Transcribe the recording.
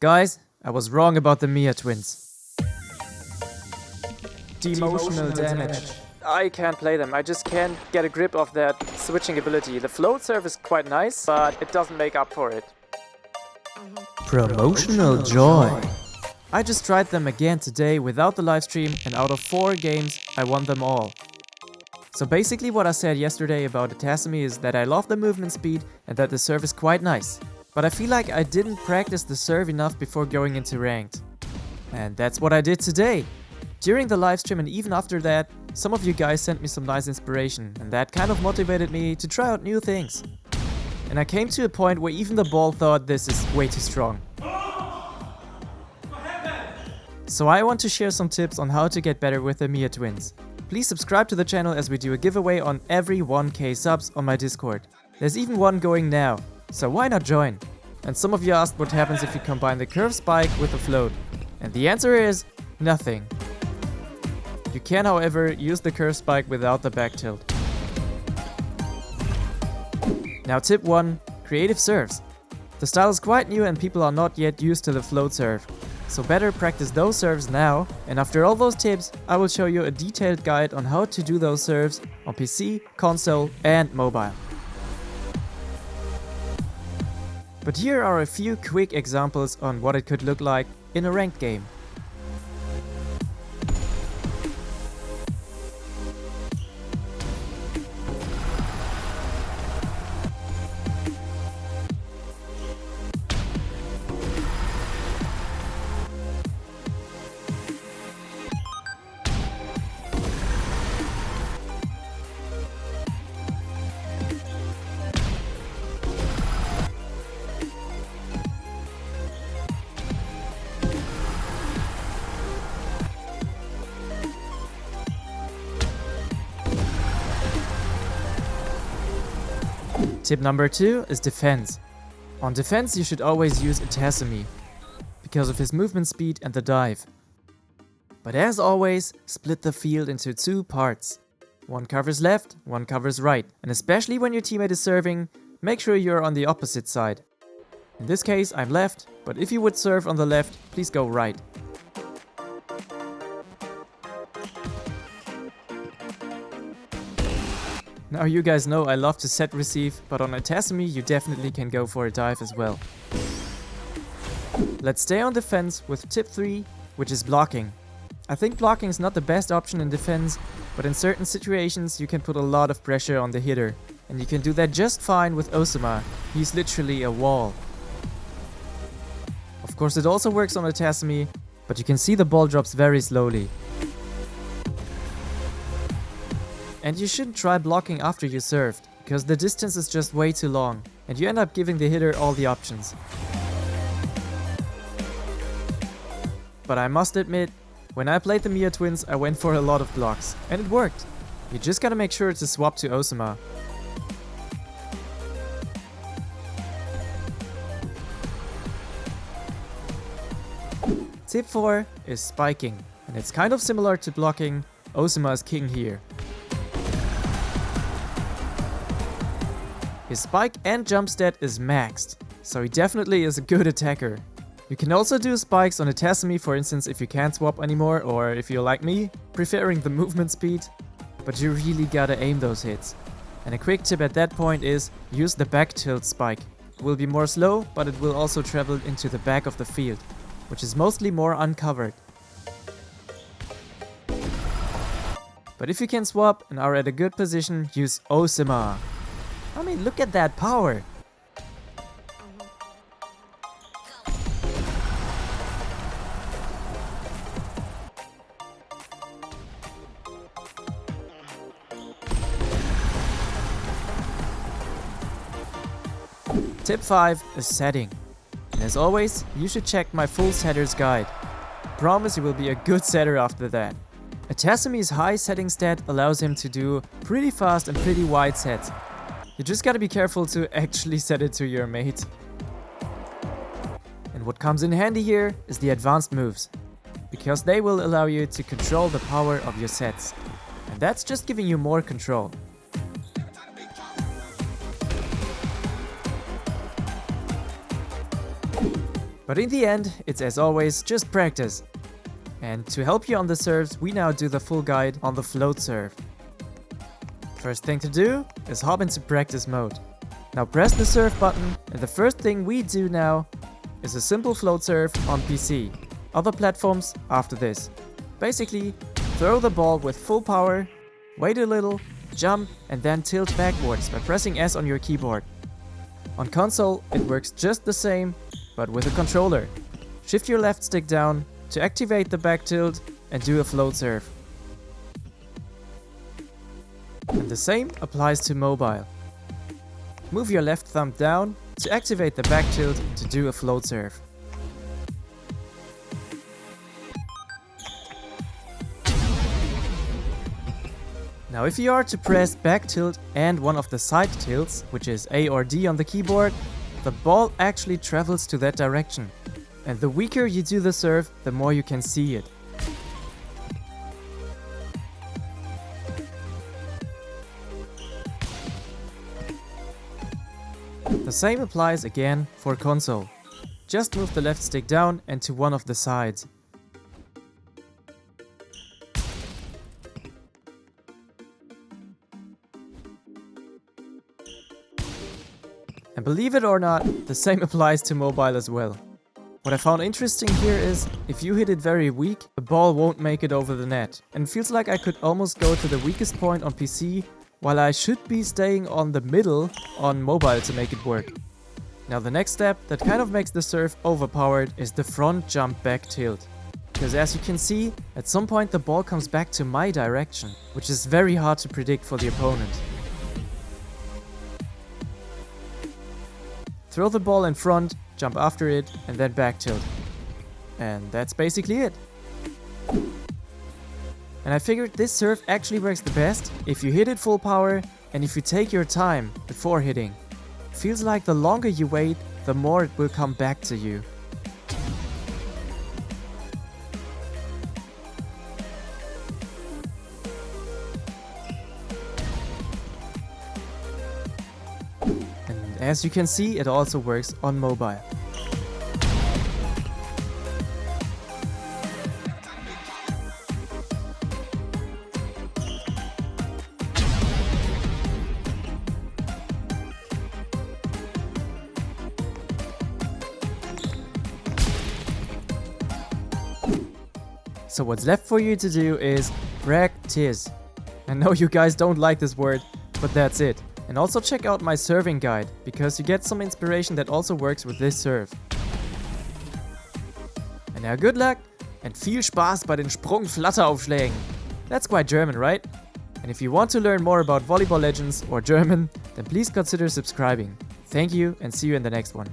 Guys, I was wrong about the Miya twins. Demotional damage. I can't play them. I just can't get a grip of that switching ability. The float serve is quite nice, but it doesn't make up for it. Promotional joy. I just tried them again today without the livestream, and out of 4 games, I won them all. So basically what I said yesterday about Itasumi is that I love the movement speed and that the serve is quite nice. But I feel like I didn't practice the serve enough before going into ranked. And that's what I did today. During the livestream and even after that, some of you guys sent me some nice inspiration, and that kind of motivated me to try out new things. And I came to a point where even the ball thought this is way too strong. So I want to share some tips on how to get better with the Miya twins. Please subscribe to the channel as we do a giveaway on every 1k subs on my Discord. There's even one going now, so why not join? And some of you asked what happens if you combine the curve spike with the float. And the answer is nothing. You can, however, use the curve spike without the back tilt. Now tip 1, creative serves. The style is quite new and people are not yet used to the float serve. So better practice those serves now, and after all those tips, I will show you a detailed guide on how to do those serves on PC, console and mobile. But here are a few quick examples on what it could look like in a ranked game. Tip number 2 is defense. On defense you should always use Itasumi, because of his movement speed and the dive. But as always, split the field into 2 parts. One covers left, one covers right, and especially when your teammate is serving, make sure you're on the opposite side. In this case I'm left, but if you would serve on the left, please go right. Now you guys know I love to set receive, but on Itasumi you definitely can go for a dive as well. Let's stay on defense with tip 3, which is blocking. I think blocking is not the best option in defense, but in certain situations you can put a lot of pressure on the hitter. And you can do that just fine with Osama. He's literally a wall. Of course it also works on Itasumi, but you can see the ball drops very slowly. And you shouldn't try blocking after you served, because the distance is just way too long, and you end up giving the hitter all the options. But I must admit, when I played the Miya twins I went for a lot of blocks, and it worked. You just gotta make sure to swap to Osama. Tip 4 is spiking, and it's kind of similar to blocking. Osama is king here. His spike and jump stat is maxed, so he definitely is a good attacker. You can also do spikes on Itasumi, for instance, if you can't swap anymore, or if you're like me, preferring the movement speed. But you really gotta aim those hits. And a quick tip at that point is, use the back tilt spike. It will be more slow, but it will also travel into the back of the field, which is mostly more uncovered. But if you can swap and are at a good position, use Osama. I mean, look at that power! Tip 5 is setting. And as always, you should check my full setter's guide. Promise you will be a good setter after that. Itasumi's high setting stat allows him to do pretty fast and pretty wide sets. You just gotta be careful to actually set it to your mate. And what comes in handy here is the advanced moves, because they will allow you to control the power of your sets. And that's just giving you more control. But in the end, it's as always just practice. And to help you on the serves, we now do the full guide on the float serve. First thing to do is hop into practice mode. Now press the serve button, and the first thing we do now is a simple float serve on PC. Other platforms after this. Basically, throw the ball with full power, wait a little, jump, and then tilt backwards by pressing S on your keyboard. On console, it works just the same, but with a controller. Shift your left stick down to activate the back tilt and do a float serve. And the same applies to mobile. Move your left thumb down to activate the back tilt to do a float serve. Now if you are to press back tilt and one of the side tilts, which is A or D on the keyboard, the ball actually travels to that direction. And the weaker you do the serve, the more you can see it. The same applies again for console. Just move the left stick down and to one of the sides. And believe it or not, the same applies to mobile as well. What I found interesting here is, if you hit it very weak, the ball won't make it over the net. And it feels like I could almost go to the weakest point on PC, while I should be staying on the middle on mobile to make it work. Now the next step that kind of makes the serve overpowered is the front jump back tilt. Because as you can see, at some point the ball comes back to my direction, which is very hard to predict for the opponent. Throw the ball in front, jump after it, and then back tilt. And that's basically it. And I figured this serve actually works the best if you hit it full power and if you take your time before hitting. Feels like the longer you wait, the more it will come back to you. And as you can see, it also works on mobile. So what's left for you to do is practice. I know you guys don't like this word, but that's it. And also check out my serving guide, because you get some inspiration that also works with this serve. And now good luck and viel Spaß bei den Sprung-Flatteraufschlägen. That's quite German, right? And if you want to learn more about Volleyball Legends or German, then please consider subscribing. Thank you and see you in the next one.